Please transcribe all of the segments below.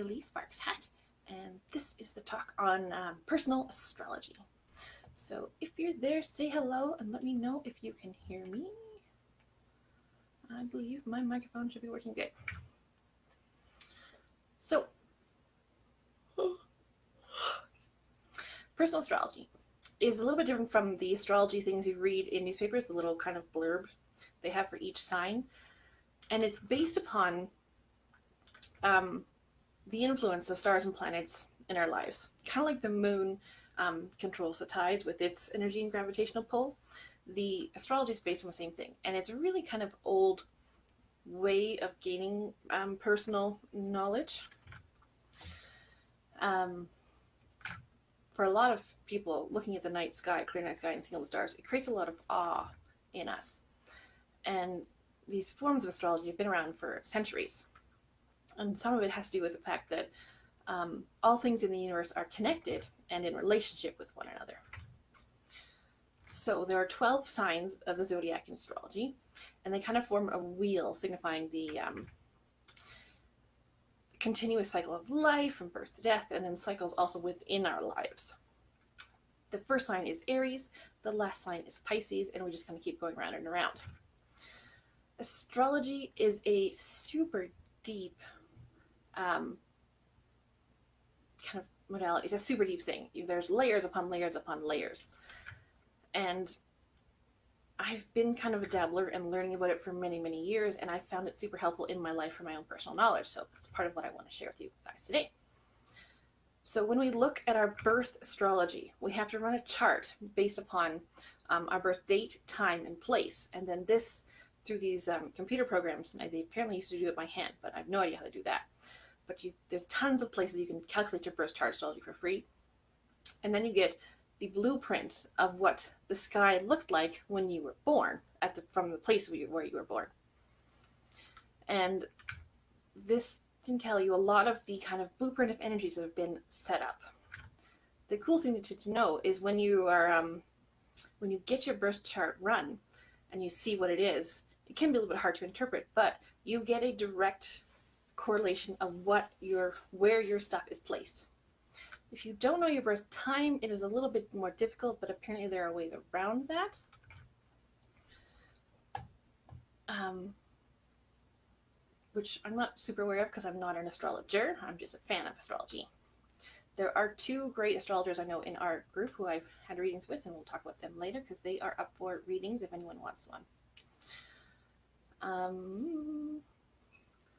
Lee Sparks hat, and this is the talk on personal astrology. So if you're there, say hello and let me know if you can hear me. I believe my microphone should be working good. So, personal astrology is a little bit different from the astrology things you read in newspapers, the little kind of blurb they have for each sign. And it's based upon the influence of stars and planets in our lives. Kind of like the moon controls the tides with its energy and gravitational pull. The astrology is based on the same thing. And it's a really kind of old way of gaining personal knowledge. For a lot of people, looking at the night sky, clear night sky, and seeing all the stars, it creates a lot of awe in us. And these forms of astrology have been around for centuries. And some of it has to do with the fact that all things in the universe are connected and in relationship with one another. So there are 12 signs of the zodiac in astrology, and they kind of form a wheel signifying the continuous cycle of life from birth to death, and then cycles also within our lives. The first sign is Aries, the last sign is Pisces, and we just kind of keep going around and around. Astrology is a super deep kind of modality. It's a super deep thing. There's layers upon layers upon layers. And I've been kind of a dabbler and learning about it for many, many years, and I found it super helpful in my life for my own personal knowledge. So that's part of what I want to share with you guys today. So when we look at our birth astrology, we have to run a chart based upon our birth date, time, and place. And then this, through these computer programs, and they apparently used to do it by hand, but I have no idea how to do that. But there's tons of places you can calculate your birth chart astrology for free. And then you get the blueprint of what the sky looked like when you were born, from the place where you were born. And this can tell you a lot of the kind of blueprint of energies that have been set up. The cool thing to know is when you are when you get your birth chart run and you see what it is, it can be a little bit hard to interpret, but you get a direct correlation of where your stuff is placed. If you don't know your birth time, it is a little bit more difficult, but apparently there are ways around that. Which I'm not super aware of because I'm not an astrologer. I'm just a fan of astrology. There are two great astrologers I know in our group who I've had readings with, and we'll talk about them later because they are up for readings if anyone wants one.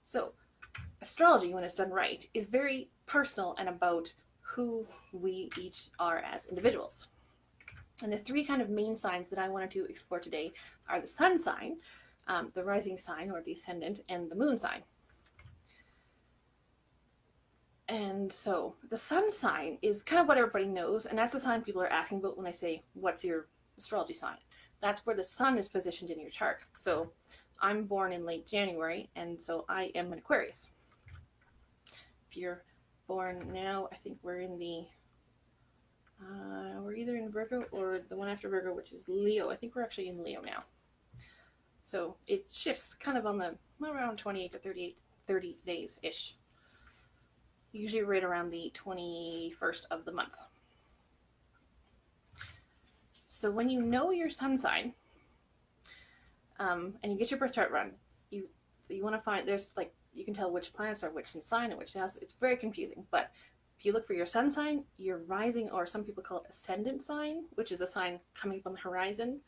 So astrology, when it's done right, is very personal and about who we each are as individuals. And the three kind of main signs that I wanted to explore today are the sun sign, the rising sign or the ascendant, and the moon sign. And so the sun sign is kind of what everybody knows, and that's the sign people are asking about when they say, what's your astrology sign? That's where the sun is positioned in your chart. So I'm born in late January, and so I am an Aquarius. If you're born now, I think we're in the we're either in Virgo or the one after Virgo, which is Leo. I think we're actually in Leo now. So it shifts kind of on the around 28 to 30 days ish. Usually right around the 21st of the month. So when you know your sun sign, and you get your birth chart run, you want to find, there's like, you can tell which planets are which sign and which house. It's very confusing, but if you look for your sun sign, your rising, or some people call it ascendant sign, which is the sign coming up on the horizon,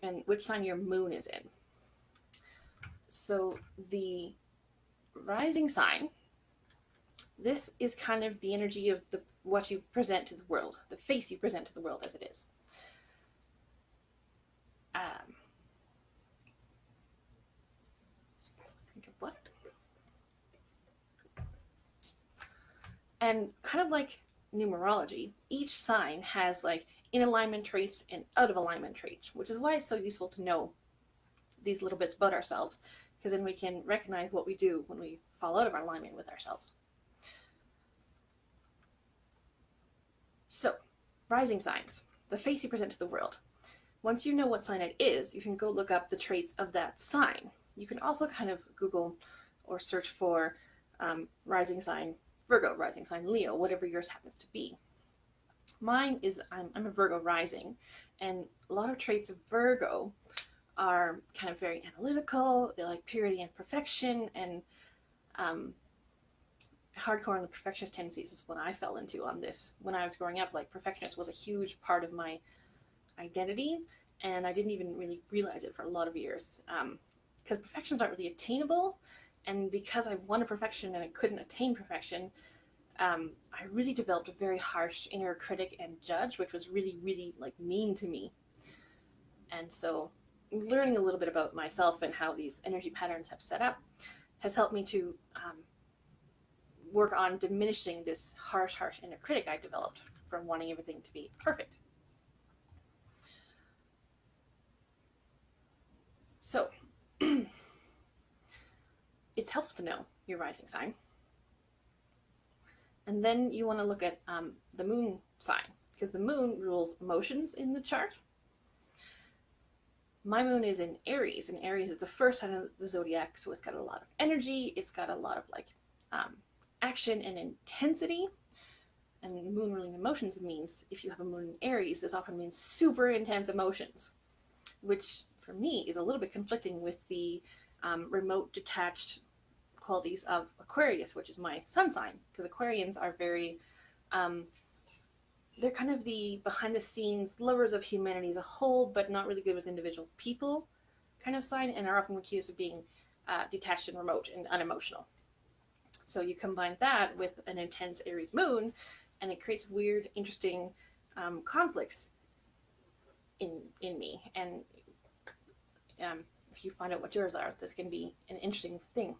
and which sign your moon is in. So the rising sign, this is kind of the energy of what you present to the world, the face you present to the world as it is. What? And kind of like numerology, each sign has like in alignment traits and out of alignment traits, which is why it's so useful to know these little bits about ourselves, because then we can recognize what we do when we fall out of our alignment with ourselves. So, rising signs, the face you present to the world. Once you know what sign it is, you can go look up the traits of that sign. You can also kind of Google or search for rising sign Virgo, rising sign Leo, whatever yours happens to be. Mine is, I'm a Virgo rising, and a lot of traits of Virgo are kind of very analytical. They like purity and perfection, and hardcore on the perfectionist tendencies is what I fell into on this. When I was growing up, like, perfectionist was a huge part of my identity, and I didn't even really realize it for a lot of years. Because perfection is not really attainable, and because I wanted perfection and I couldn't attain perfection, I really developed a very harsh inner critic and judge, which was really, really like mean to me. And so learning a little bit about myself and how these energy patterns have set up has helped me to work on diminishing this harsh inner critic I developed from wanting everything to be perfect. So it's helpful to know your rising sign. And then you want to look at the moon sign, because the moon rules emotions in the chart. My moon is in Aries, and Aries is the first sign of the zodiac, so it's got a lot of energy, it's got a lot of like action and intensity. And moon ruling emotions means if you have a moon in Aries, this often means super intense emotions, which for me is a little bit conflicting with the remote, detached qualities of Aquarius, which is my sun sign, because Aquarians are very they're kind of the behind the scenes lovers of humanity as a whole, but not really good with individual people kind of sign, and are often accused of being detached and remote and unemotional. So you combine that with an intense Aries moon, and it creates weird, interesting conflicts in me. And if you find out what yours are, this can be an interesting thing.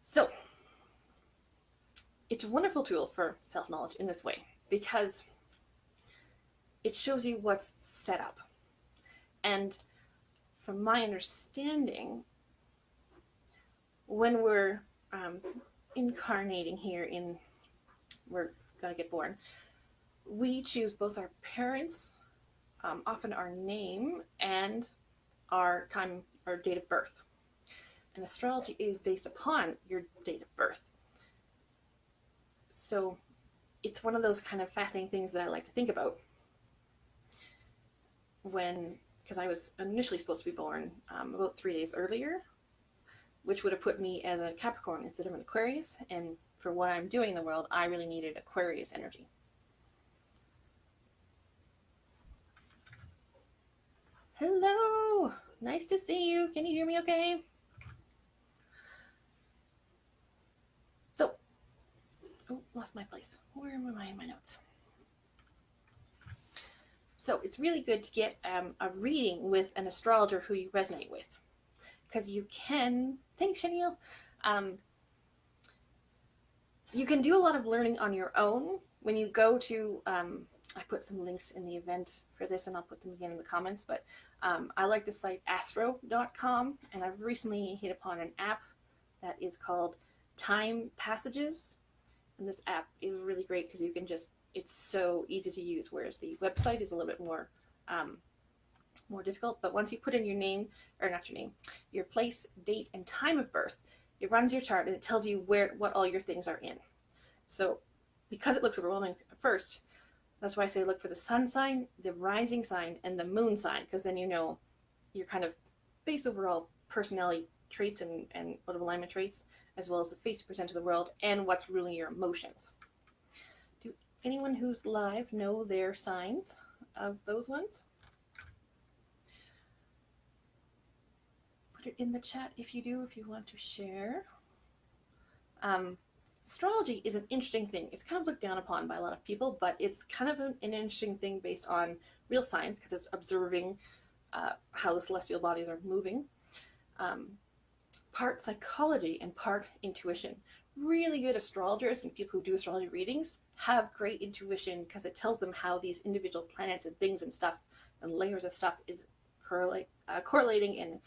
So it's a wonderful tool for self-knowledge in this way, because it shows you what's set up. And from my understanding, when we're incarnating here we're gonna get born, we choose both our parents, often our name, and our time, our date of birth. And astrology is based upon your date of birth. So it's one of those kind of fascinating things that I like to think about because I was initially supposed to be born about 3 days earlier, which would have put me as a Capricorn instead of an Aquarius. And for what I'm doing in the world, I really needed Aquarius energy. Hello! Nice to see you. Can you hear me okay? So, lost my place. Where am I in my notes? So it's really good to get a reading with an astrologer who you resonate with, because you can, thanks Chanel, you can do a lot of learning on your own when you go to, I put some links in the event for this, and I'll put them again in the comments, but I like the site astro.com, and I've recently hit upon an app that is called TimePassages, and this app is really great because you can just, it's so easy to use, whereas the website is a little bit more difficult. But once you put in your name, or not your name, your place, date, and time of birth, it runs your chart and it tells you what all your things are in. So because it looks overwhelming at first, that's why I say look for the sun sign, the rising sign, and the moon sign, because then you know your kind of base overall personality traits and out of alignment traits, as well as the face you present to the world and what's ruling your emotions. Do anyone who's live know their signs of those ones? Put it in the chat if you do, if you want to share. Astrology is an interesting thing. It's kind of looked down upon by a lot of people, but it's kind of an interesting thing based on real science, because it's observing how the celestial bodies are moving. Part psychology and part intuition. Really good astrologers and people who do astrology readings have great intuition, because it tells them how these individual planets and things and stuff and layers of stuff is correlating and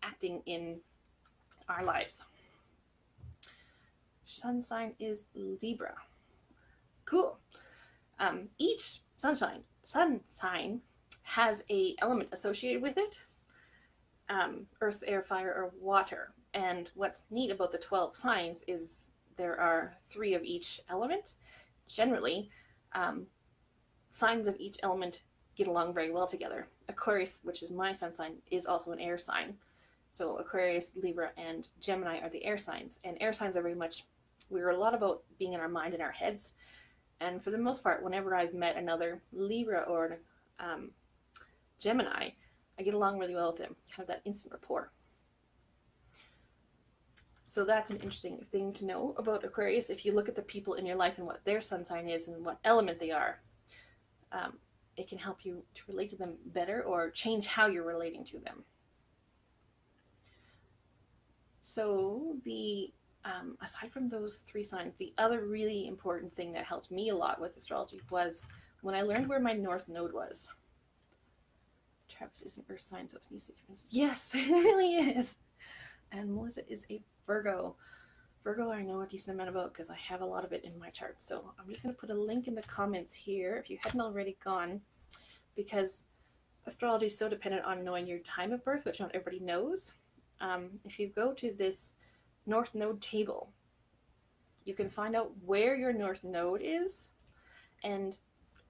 acting in our lives. Sun sign is Libra. Cool. Each sun sign has a element associated with it. earth, air, fire, or water. And what's neat about the 12 signs is there are 3 of each element. Generally, signs of each element get along very well together. Aquarius, which is my sun sign, is also an air sign. So Aquarius, Libra, and Gemini are the air signs. And air signs are very much, we're a lot about being in our mind and our heads. And for the most part, whenever I've met another Libra or Gemini, I get along really well with them, kind of that instant rapport. So that's an interesting thing to know about Aquarius. If you look at the people in your life and what their sun sign is and what element they are, it can help you to relate to them better or change how you're relating to them. So aside from those 3 signs, the other really important thing that helped me a lot with astrology was when I learned where my North Node was. Travis is an Earth sign, so it's easy to. Yes, it really is. And Melissa is a Virgo. Virgo I know a decent amount about because I have a lot of it in my chart. So I'm just going to put a link in the comments here if you hadn't already gone, because astrology is so dependent on knowing your time of birth, which not everybody knows. If you go to this North Node table, you can find out where your North Node is. And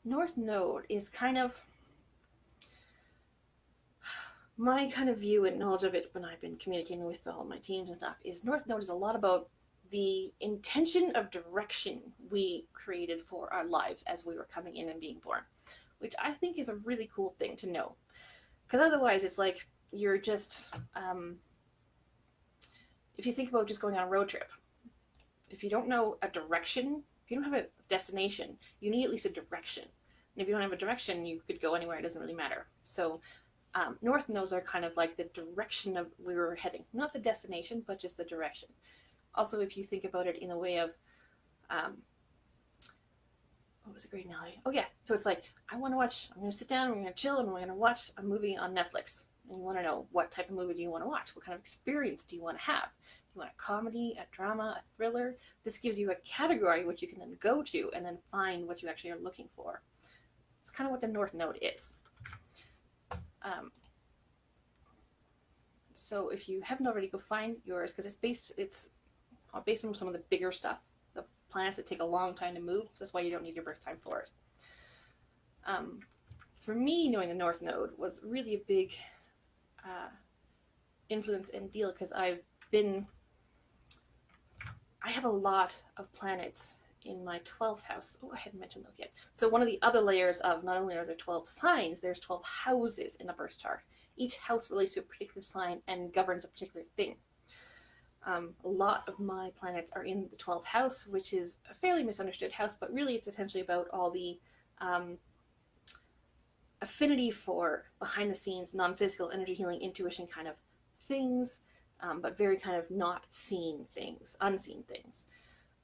North Node is kind of my kind of view and knowledge of it when I've been communicating with all my teams and stuff is North Node is a lot about the intention of direction we created for our lives as we were coming in and being born, which I think is a really cool thing to know. Because otherwise it's like you're just, if you think about just going on a road trip, if you don't know a direction, if you don't have a destination, you need at least a direction. And if you don't have a direction, you could go anywhere, it doesn't really matter. So North nodes are kind of like the direction of where we're heading, not the destination, but just the direction. Also, if you think about it in a way of, what was a great analogy? Oh yeah, so it's like, I'm going to sit down, I'm going to chill, and I'm going to watch a movie on Netflix. And you want to know, what type of movie do you want to watch? What kind of experience do you want to have? Do you want a comedy, a drama, a thriller? This gives you a category which you can then go to and then find what you actually are looking for. It's kind of what the North Node is. So if you haven't already, go find yours, because it's based on some of the bigger stuff, the planets that take a long time to move. So that's why you don't need your birth time for it. For me, knowing the North Node was really a big influence and deal, because I have a lot of planets in my 12th house. Oh, I hadn't mentioned those yet. So one of the other layers of, not only are there 12 signs, there's 12 houses in a birth chart. Each house relates to a particular sign and governs a particular thing. A lot of my planets are in the 12th house, which is a fairly misunderstood house, but really it's essentially about all the affinity for behind the scenes, non-physical, energy healing, intuition kind of things, but very kind of not seen things, unseen things.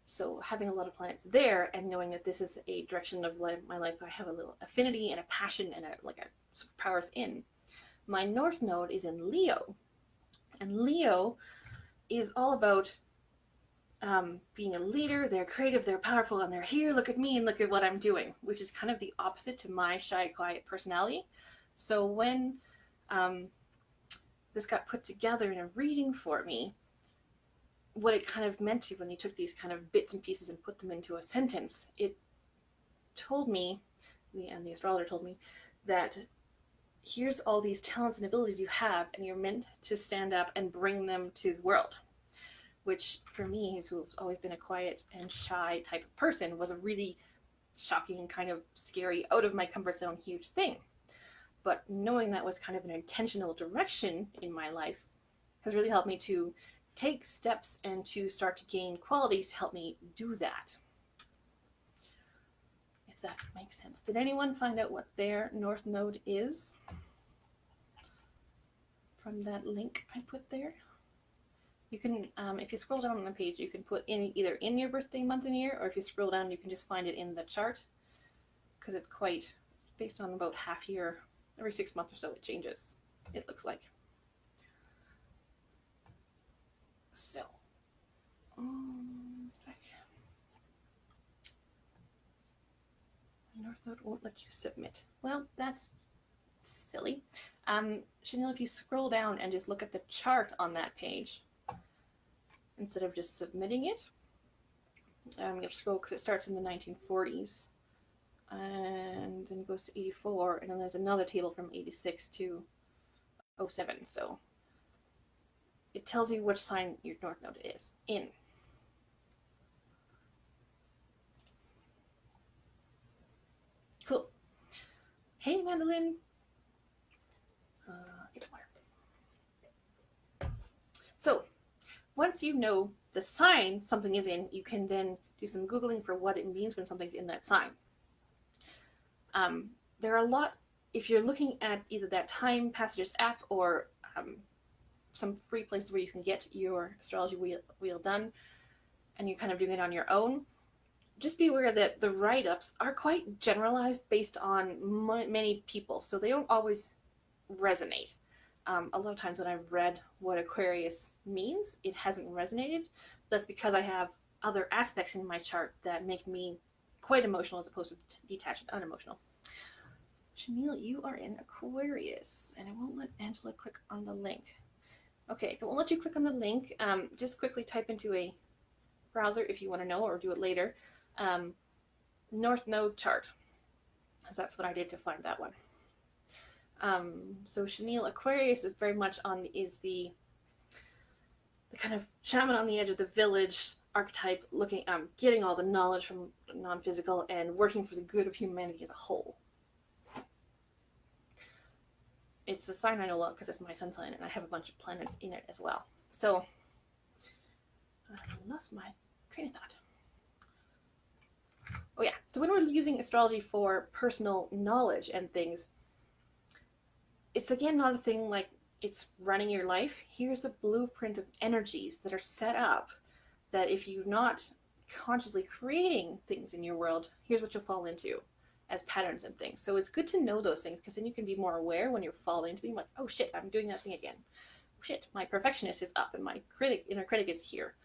So having a lot of planets there and knowing that this is a direction of my life I have a little affinity and a passion and a superpowers in. My North Node is in Leo, and Leo is all about being a leader. They're creative, they're powerful, and they're here, look at me and look at what I'm doing, which is kind of the opposite to my shy, quiet personality. So when this got put together in a reading for me, what it kind of meant to when you took these kind of bits and pieces and put them into a sentence, it told me, and the astrologer told me, that here's all these talents and abilities you have, and you're meant to stand up and bring them to the world. Which, for me, who's always been a quiet and shy type of person, was a really shocking, kind of scary, out of my comfort zone, huge thing. But knowing that was kind of an intentional direction in my life has really helped me to take steps and to start to gain qualities to help me do that. If that makes sense. Did anyone find out what their North Node is from that link I put there? You can, if you scroll down on the page, you can put in either in your birthday month and year, or if you scroll down, you can just find it in the chart, because it's based on about half year, every 6 months or so it changes, it looks like. So, North Node won't let you submit. Well, that's silly. Chanel, if you scroll down and just look at the chart on that page, instead of just submitting it, you have to scroll because it starts in the 1940s. And then it goes to 84, and then there's another table from 86 to 07. So it tells you which sign your North Node is in. Cool. Hey, Mandolin. It's water. So once you know the sign something is in, you can then do some Googling for what it means when something's in that sign. There are a lot, if you're looking at either that TimePassages app or some free places where you can get your astrology wheel done, and you're kind of doing it on your own, just be aware that the write-ups are quite generalized based on many people, so they don't always resonate. A lot of times when I've read what Aquarius means, it hasn't resonated. That's because I have other aspects in my chart that make me quite emotional as opposed to detached and unemotional. Chanel, you are in Aquarius, and it won't let Angela click on the link. Okay, if it won't let you click on the link, just quickly type into a browser if you want to know, or do it later, North Node chart. That's what I did to find that one. So Chanel, Aquarius is very much is the kind of shaman on the edge of the village archetype, looking, getting all the knowledge from non-physical and working for the good of humanity as a whole. It's a sign I know a lot because it's my sun sign, and I have a bunch of planets in it as well. So I lost my train of thought. Oh yeah, so when we're using astrology for personal knowledge and things, it's again not a thing like it's running your life. Here's a blueprint of energies that are set up that if you're not consciously creating things in your world, here's what you'll fall into as patterns and things. So it's good to know those things, because then you can be more aware when you're falling into them, like, oh shit, I'm doing that thing again. Shit, my perfectionist is up and my inner critic is here.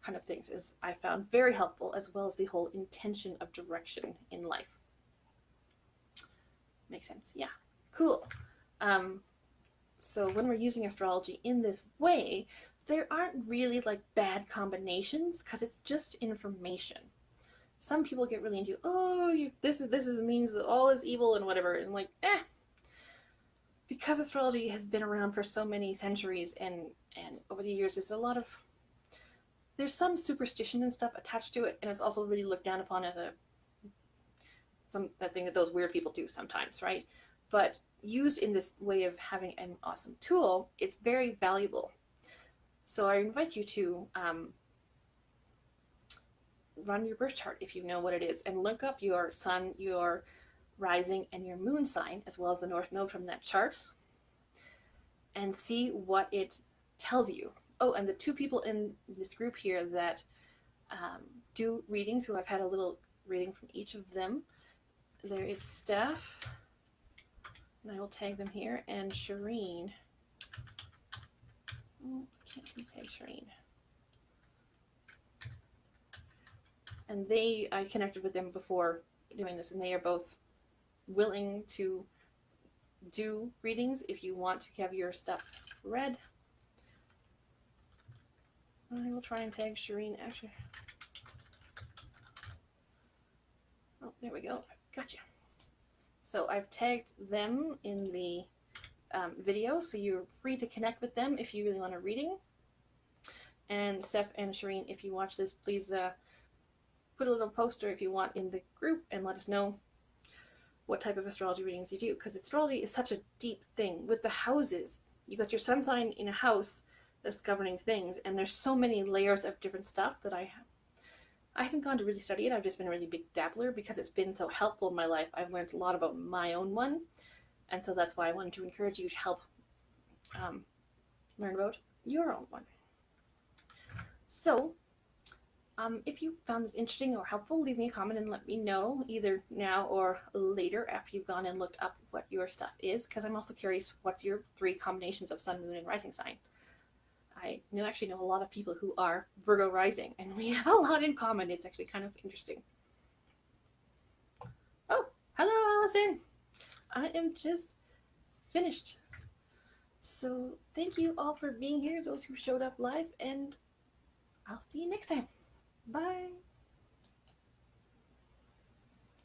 Kind of things is I found very helpful, as well as the whole intention of direction in life. Makes sense? Yeah. Cool. So when we're using astrology in this way, there aren't really like bad combinations, because it's just information. Some people get really into, oh, this means that all is evil and whatever, and like, because astrology has been around for so many centuries and over the years, there's some superstition and stuff attached to it, and it's also really looked down upon as that thing that those weird people do sometimes, right? But used in this way of having an awesome tool, it's very valuable. So I invite you to run your birth chart if you know what it is, and look up your sun, your rising, and your moon sign, as well as the North Node from that chart, and see what it tells you. Oh, and the two people in this group here that do readings, who I've had a little reading from each of them, there is Steph, and I will tag them here, and Shireen. Oh, I can't tag Shireen. And I connected with them before doing this, and they are both willing to do readings if you want to have your stuff read. I will try and tag Shireen, actually. Oh, there we go. Gotcha. So I've tagged them in the video, so you're free to connect with them if you really want a reading. And Steph and Shireen, if you watch this, please put a little poster if you want in the group and let us know what type of astrology readings you do, because astrology is such a deep thing. With the houses, you got your sun sign in a house that's governing things, and there's so many layers of different stuff that I haven't gone to really study it. I've just been a really big dabbler because it's been so helpful in my life. I've learned a lot about my own one, and so that's why I wanted to encourage you to help learn about your own one. So if you found this interesting or helpful, leave me a comment and let me know, either now or later after you've gone and looked up what your stuff is, because I'm also curious, what's your 3 combinations of sun, moon, and rising sign? I actually know a lot of people who are Virgo rising, and we have a lot in common. It's actually kind of interesting. Oh, hello, Allison. I am just finished So thank you all for being here, those who showed up live, and I'll see you next time. Bye.